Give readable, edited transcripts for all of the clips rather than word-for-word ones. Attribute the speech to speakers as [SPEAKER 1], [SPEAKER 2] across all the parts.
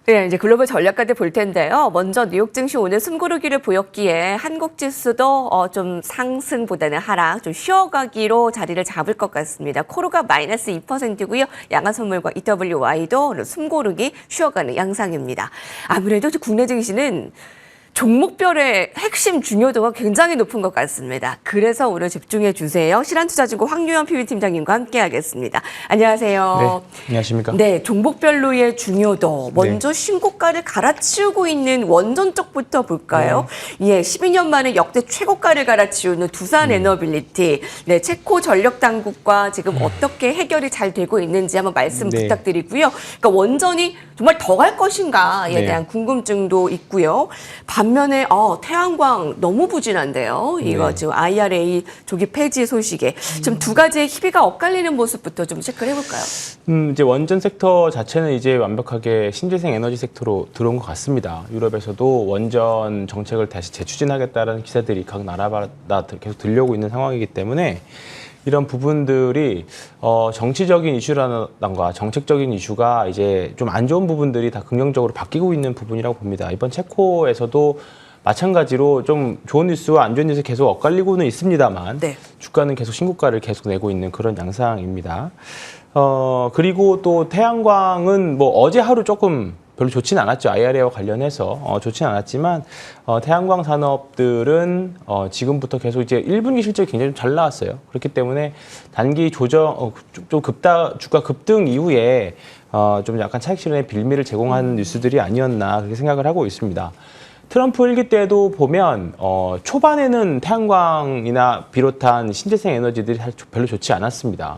[SPEAKER 1] 네, 이제 글로벌 전략가들 볼 텐데요. 먼저 뉴욕 증시 오늘 숨고르기를 보였기에 한국 지수도 좀 상승보다는 하락, 좀 쉬어가기로 자리를 잡을 것 같습니다. 코로가 마이너스 2%고요. 양화선물과 EWY도 숨고르기 쉬어가는 양상입니다. 아무래도 국내 증시는 종목별의 핵심 중요도가 굉장히 높은 것 같습니다. 그래서 오늘 집중해 주세요. 실한투자증권 황유현 PB팀장님과 함께하겠습니다. 안녕하세요.
[SPEAKER 2] 네, 안녕하십니까?
[SPEAKER 1] 네, 종목별로의 중요도. 먼저 신고가를 갈아치우고 있는 원전 쪽부터 볼까요? 예, 12년 만에 역대 최고가를 갈아치우는 두산 에너빌리티. 네, 체코 전력 당국과 지금 어떻게 해결이 잘 되고 있는지 한번 말씀 부탁드리고요. 그러니까 원전이 정말 더 갈 것인가에 대한 궁금증도 있고요. 반면에 태양광 너무 부진한데요. 이거 지금 IRA 조기 폐지 소식에 좀 두 가지의 희비가 엇갈리는 모습부터 좀 체크를 해볼까요?
[SPEAKER 2] 이제 원전 섹터 자체는 이제 완벽하게 신재생 에너지 섹터로 들어온 것 같습니다. 유럽에서도 원전 정책을 다시 재추진하겠다는 기사들이 각 나라마다 계속 들려오고 있는 상황이기 때문에 이런 부분들이 정치적인 이슈라던가 정책적인 이슈가 이제 좀 안 좋은 부분들이 다 긍정적으로 바뀌고 있는 부분이라고 봅니다. 이번 체코에서도 마찬가지로 좀 좋은 뉴스와 안 좋은 뉴스 계속 엇갈리고는 있습니다만 주가는 계속 신고가를 계속 내고 있는 그런 양상입니다. 그리고 또 태양광은 뭐 어제 하루 조금 별로 좋지는 않았죠. IRA와 관련해서 좋지는 않았지만 태양광 산업들은 지금부터 계속 이제 1분기 실적이 굉장히 잘 나왔어요. 그렇기 때문에 단기 조정 좀 주가 급등 이후에 좀 약간 차익 실현의 빌미를 제공한 뉴스들이 아니었나 그렇게 생각을 하고 있습니다. 트럼프 일기 때도 보면 초반에는 태양광이나 비롯한 신재생 에너지들이 사실 별로 좋지 않았습니다.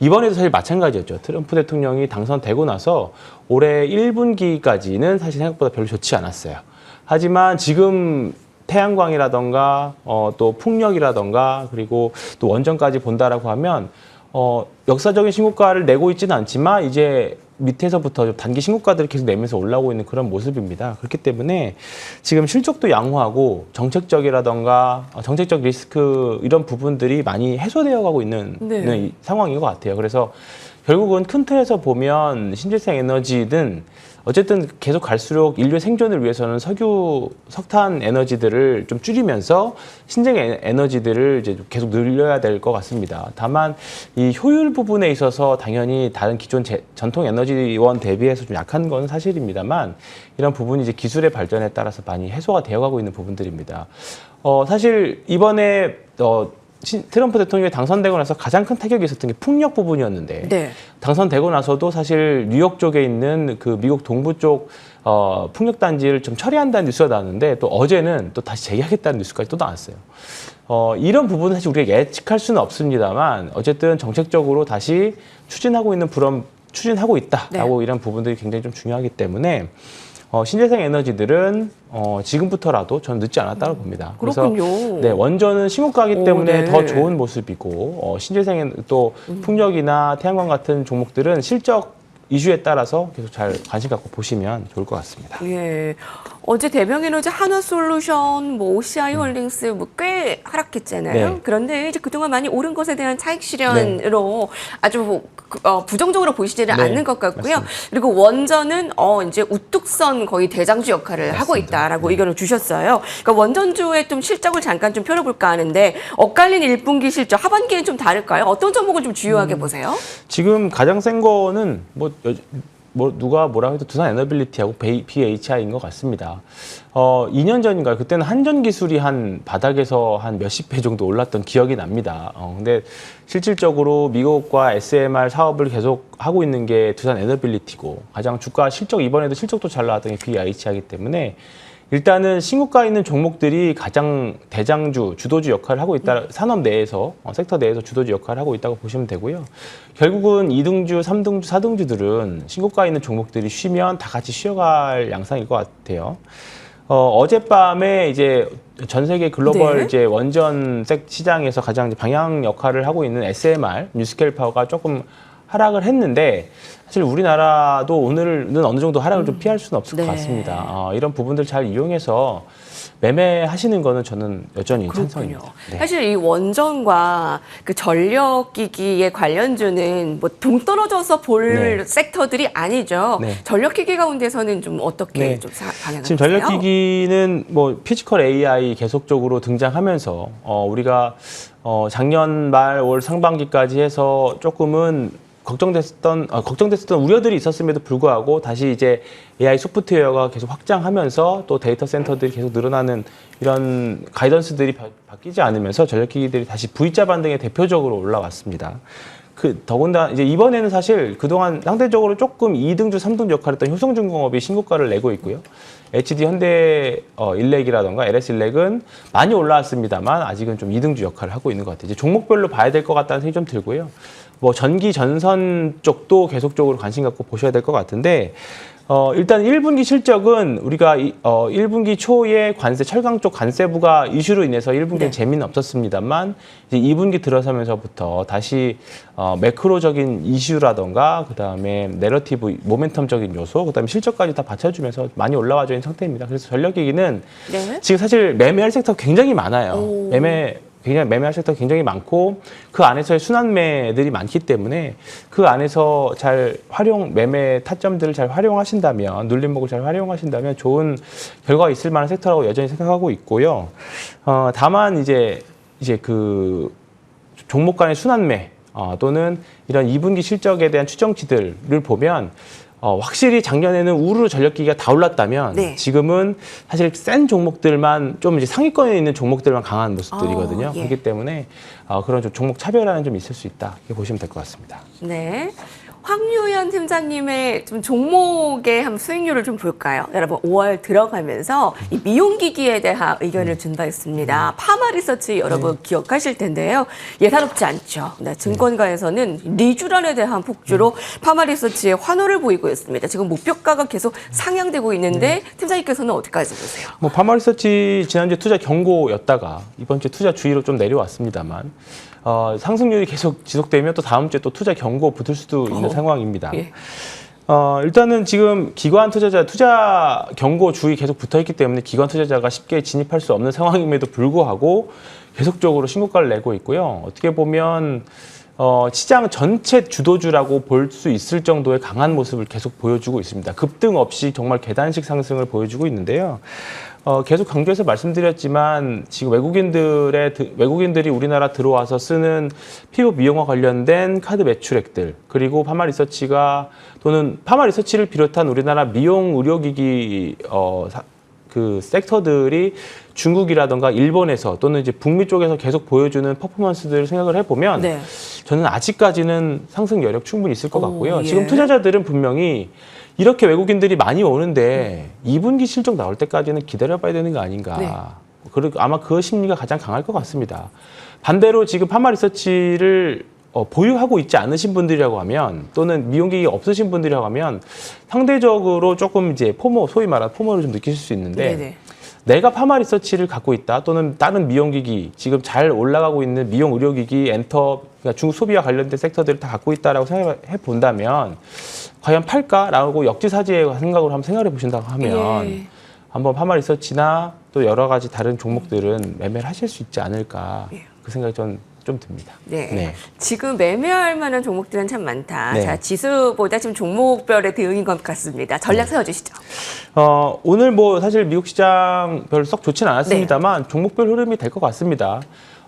[SPEAKER 2] 이번에도 사실 마찬가지였죠. 트럼프 대통령이 당선되고 나서 올해 1분기까지는 사실 생각보다 별로 좋지 않았어요. 하지만 지금 태양광이라던가 또 풍력이라던가 그리고 또 원전까지 본다라고 하면 역사적인 신고가를 내고 있지는 않지만 이제 밑에서부터 좀 단기 신고가들을 계속 내면서 올라오고 있는 그런 모습입니다. 그렇기 때문에 지금 실적도 양호하고 정책적이라던가 정책적 리스크 이런 부분들이 많이 해소되어 가고 있는 상황인 것 같아요. 그래서 결국은 큰 틀에서 보면 신재생 에너지든 어쨌든 계속 갈수록 인류의 생존을 위해서는 석유, 석탄 에너지들을 좀 줄이면서 신재생 에너지들을 이제 계속 늘려야 될 것 같습니다. 다만 이 효율 부분에 있어서 당연히 다른 기존 전통 에너지원 대비해서 좀 약한 건 사실입니다만 이런 부분이 이제 기술의 발전에 따라서 많이 해소가 되어가고 있는 부분들입니다. 사실 이번에 트럼프 대통령이 당선되고 나서 가장 큰 타격이 있었던 게 풍력 부분이었는데 당선되고 나서도 사실 뉴욕 쪽에 있는 그 미국 동부 쪽 풍력 단지를 좀 처리한다는 뉴스가 나왔는데 또 어제는 또 다시 재개하겠다는 뉴스까지 또 나왔어요. 이런 부분은 사실 우리가 예측할 수는 없습니다만 어쨌든 정책적으로 다시 추진하고 있다라고 이런 부분들이 굉장히 좀 중요하기 때문에 신재생 에너지들은 지금부터라도 저는 늦지 않았다고 봅니다.
[SPEAKER 1] 그렇군요.
[SPEAKER 2] 그래서 원전은 신고가이기 때문에 더 좋은 모습이고 신재생 또 풍력이나 태양광 같은 종목들은 실적 이슈에 따라서 계속 잘 관심 갖고 보시면 좋을 것 같습니다.
[SPEAKER 1] 예. 어제 대명에너지 한화솔루션, OCI 홀딩스 꽤 하락했잖아요. 그런데 이제 그동안 많이 오른 것에 대한 차익 실현으로 아주 부정적으로 보시지는 않는 것 같고요.
[SPEAKER 2] 맞습니다.
[SPEAKER 1] 그리고 원전은 이제 우뚝선 거의 대장주 역할을 하고 있다라고 의견을 주셨어요. 그러니까 원전주의 좀 실적을 잠깐 좀 펴볼까 하는데 엇갈린 1분기 실적, 하반기엔 좀 다를까요? 어떤 종목을 좀 주요하게 보세요?
[SPEAKER 2] 지금 가장 센 거는 누가 뭐라 해도 두산 에너빌리티하고 BHI인 것 같습니다. 2년 전인가요? 그때는 한전 기술이 한 바닥에서 한 몇십 배 정도 올랐던 기억이 납니다. 근데 실질적으로 미국과 SMR 사업을 계속 하고 있는 게 두산 에너빌리티고 가장 주가 실적 이번에도 실적도 잘 나왔던 게 BHI이기 때문에 일단은 신고가 있는 종목들이 가장 대장주, 주도주 역할을 하고 있다. 산업 내에서, 섹터 내에서 주도주 역할을 하고 있다고 보시면 되고요. 결국은 2등주, 3등주, 4등주들은 신고가 있는 종목들이 쉬면 다 같이 쉬어갈 양상일 것 같아요. 어젯밤에 이제 전 세계 글로벌 이제 원전 시장에서 가장 방향 역할을 하고 있는 SMR, 뉴스케일 파워가 조금 하락을 했는데 사실 우리나라도 오늘은 어느 정도 하락을 좀 피할 수는 없을 것 같습니다. 이런 부분들 잘 이용해서 매매하시는 거는 저는 여전히 찬성입니다. 네.
[SPEAKER 1] 사실 이 원전과 그 전력기기의 관련주는 뭐 동떨어져서 볼
[SPEAKER 2] 네.
[SPEAKER 1] 섹터들이 아니죠.
[SPEAKER 2] 네.
[SPEAKER 1] 전력기기 가운데서는 좀 어떻게
[SPEAKER 2] 네.
[SPEAKER 1] 좀 방향을
[SPEAKER 2] 지금
[SPEAKER 1] 하세요?
[SPEAKER 2] 전력기기는 뭐 피지컬 AI 계속적으로 등장하면서 우리가 작년 말 올 상반기까지 해서 조금은 걱정됐었던 우려들이 있었음에도 불구하고 다시 이제 AI 소프트웨어가 계속 확장하면서 또 데이터 센터들이 계속 늘어나는 이런 가이던스들이 바뀌지 않으면서 전력기기들이 다시 V자 반등의 대표적으로 올라왔습니다. 더군다나 이제 이번에는 사실 그동안 상대적으로 조금 2등주, 3등주 역할을 했던 효성중공업이 신고가를 내고 있고요. HD 현대 일렉이라던가 LS 일렉은 많이 올라왔습니다만 아직은 좀 2등주 역할을 하고 있는 것 같아요. 이제 종목별로 봐야 될 것 같다는 생각이 좀 들고요. 뭐 전기 전선 쪽도 계속적으로 관심 갖고 보셔야 될 것 같은데 일단 1분기 실적은 우리가 1분기 초에 철강 쪽 관세부가 이슈로 인해서 1분기는
[SPEAKER 1] 네.
[SPEAKER 2] 재미는 없었습니다만 이제 2분기 들어서면서부터 다시 매크로적인 이슈라던가 그다음에 내러티브 모멘텀적인 요소 그다음에 실적까지 다 받쳐주면서 많이 올라와져 있는 상태입니다. 그래서 전력기기는
[SPEAKER 1] 네.
[SPEAKER 2] 지금 사실 매매할 섹터가 굉장히 많아요. 매매할 섹터가 굉장히 많고 그 안에서의 순환매들이 많기 때문에 그 안에서 매매 타점들을 잘 활용하신다면 눌림목을 잘 활용하신다면 좋은 결과가 있을 만한 섹터라고 여전히 생각하고 있고요. 다만 이제 그 종목 간의 순환매 또는 이런 2분기 실적에 대한 추정치들을 보면 확실히 작년에는 우르르 전력기기가 다 올랐다면
[SPEAKER 1] 네.
[SPEAKER 2] 지금은 사실 센 종목들만 좀 이제 상위권에 있는 종목들만 강한 모습들이거든요.
[SPEAKER 1] 예.
[SPEAKER 2] 그렇기 때문에 그런 좀 종목 차별화는 좀 있을 수 있다. 이렇게 보시면 될 것 같습니다.
[SPEAKER 1] 네. 황유연 팀장님의 좀 종목의 한 수익률을 좀 볼까요? 여러분 5월 들어가면서 이 미용기기에 대한 의견을 준 바 있습니다. 파마리서치 여러분 기억하실 텐데요. 예사롭지 않죠. 네, 증권가에서는 리주란에 대한 폭주로 파마리서치에 환호를 보이고 있습니다. 지금 목표가가 계속 상향되고 있는데 팀장님께서는 어디까지 보세요?
[SPEAKER 2] 뭐 파마리서치 지난주에 투자 경고였다가 이번 주에 투자 주의로 좀 내려왔습니다만 상승률이 계속 지속되면 또 다음 주에 또 투자 경고 붙을 수도 있는 상황입니다.
[SPEAKER 1] 예.
[SPEAKER 2] 일단은 지금 기관 투자 경고 주의 계속 붙어 있기 때문에 기관 투자자가 쉽게 진입할 수 없는 상황임에도 불구하고 계속적으로 신고가를 내고 있고요. 어떻게 보면 시장 전체 주도주라고 볼 수 있을 정도의 강한 모습을 계속 보여주고 있습니다. 급등 없이 정말 계단식 상승을 보여주고 있는데요. 계속 강조해서 말씀드렸지만 지금 외국인들이 우리나라 들어와서 쓰는 피부 미용과 관련된 카드 매출액들 그리고 파마리서치가 또는 파마리서치를 비롯한 우리나라 미용 의료기기 그 섹터들이 중국이라던가 일본에서 또는 이제 북미 쪽에서 계속 보여주는 퍼포먼스들을 생각을 해보면
[SPEAKER 1] 네.
[SPEAKER 2] 저는 아직까지는 상승 여력 충분히 있을 것 같고요.
[SPEAKER 1] 예.
[SPEAKER 2] 지금 투자자들은 분명히 이렇게 외국인들이 많이 오는데 2분기 실적 나올 때까지는 기다려봐야 되는 거 아닌가.
[SPEAKER 1] 네.
[SPEAKER 2] 그리고 아마 그 심리가 가장 강할 것 같습니다. 반대로 지금 파마리서치를 보유하고 있지 않으신 분들이라고 하면 또는 미용기기 없으신 분들이라고 하면 상대적으로 조금 이제 소위 말하는 포모를 좀 느끼실 수 있는데
[SPEAKER 1] 네네.
[SPEAKER 2] 내가 파마리서치를 갖고 있다 또는 다른 미용기기 지금 잘 올라가고 있는 미용 의료기기 그러니까 중국 소비와 관련된 섹터들을 다 갖고 있다라고 생각해 본다면 과연 팔까라고 역지사지의 생각으로 한번 생각해 보신다고 하면
[SPEAKER 1] 예.
[SPEAKER 2] 한번 파마리서치나 또 여러 가지 다른 종목들은 매매를 하실 수 있지 않을까
[SPEAKER 1] 예.
[SPEAKER 2] 그 생각이 좀 듭니다.
[SPEAKER 1] 네. 지금 매매할 만한 종목들은 참 많다.
[SPEAKER 2] 네.
[SPEAKER 1] 자, 지수보다 지금 종목별의 대응인 것 같습니다. 전략 세워주시죠.
[SPEAKER 2] 오늘 뭐 사실 미국 시장 별로 썩 좋지는 않았습니다만 종목별 흐름이 될 것 같습니다.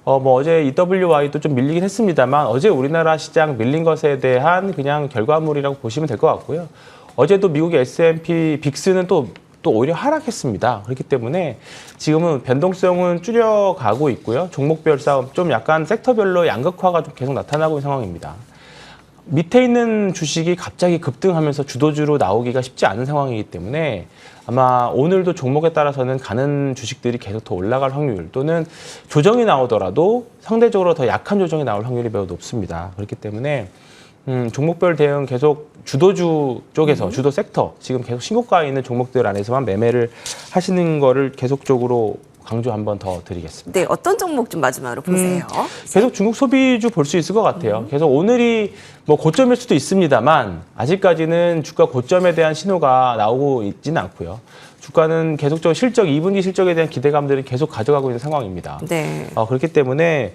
[SPEAKER 2] 뭐 어제 EWY도 좀 밀리긴 했습니다만 어제 우리나라 시장 밀린 것에 대한 그냥 결과물이라고 보시면 될 것 같고요. 어제도 미국의 S&P 빅스는 또 오히려 하락했습니다. 그렇기 때문에 지금은 변동성은 줄여가고 있고요. 종목별 싸움, 좀 약간 섹터별로 양극화가 좀 계속 나타나고 있는 상황입니다. 밑에 있는 주식이 갑자기 급등하면서 주도주로 나오기가 쉽지 않은 상황이기 때문에 아마 오늘도 종목에 따라서는 가는 주식들이 계속 더 올라갈 확률 또는 조정이 나오더라도 상대적으로 더 약한 조정이 나올 확률이 매우 높습니다. 그렇기 때문에 종목별 대응 계속 주도주 쪽에서 주도 섹터 지금 계속 신고가에 있는 종목들 안에서만 매매를 하시는 거를 계속적으로 강조 한번 더 드리겠습니다.
[SPEAKER 1] 네, 어떤 종목 좀 마지막으로 보세요.
[SPEAKER 2] 계속 중국 소비주 볼 수 있을 것 같아요. 계속 오늘이 뭐 고점일 수도 있습니다만 아직까지는 주가 고점에 대한 신호가 나오고 있지는 않고요. 주가는 계속적으로 실적, 2분기 실적에 대한 기대감들을 계속 가져가고 있는 상황입니다.
[SPEAKER 1] 네.
[SPEAKER 2] 그렇기 때문에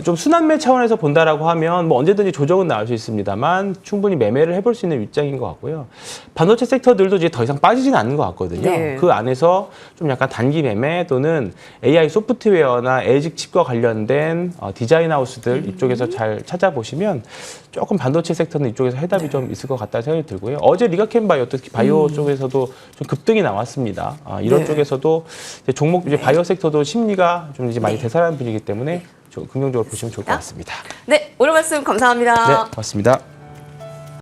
[SPEAKER 2] 좀 순환매 차원에서 본다라고 하면 뭐 언제든지 조정은 나올 수 있습니다만 충분히 매매를 해볼 수 있는 입장인 것 같고요. 반도체 섹터들도 이제 더 이상 빠지지는 않는 것 같거든요.
[SPEAKER 1] 네.
[SPEAKER 2] 그 안에서 좀 약간 단기 매매 또는 AI 소프트웨어나 에이직 칩과 관련된 디자인 하우스들 이쪽에서 잘 찾아보시면 조금 반도체 섹터는 이쪽에서 해답이 좀 있을 것 같다는 생각이 들고요. 어제 리가캠 바이오, 또 바이오 쪽에서도 좀 급등이 나왔습니다. 이런
[SPEAKER 1] 네.
[SPEAKER 2] 쪽에서도 이제 종목 이제 바이오 섹터도 심리가 좀 이제 많이 되살아난 분위기 때문에 좀 긍정적으로 보시면 좋을 것 같습니다.
[SPEAKER 1] 네, 오늘 말씀 감사합니다.
[SPEAKER 2] 네, 고맙습니다.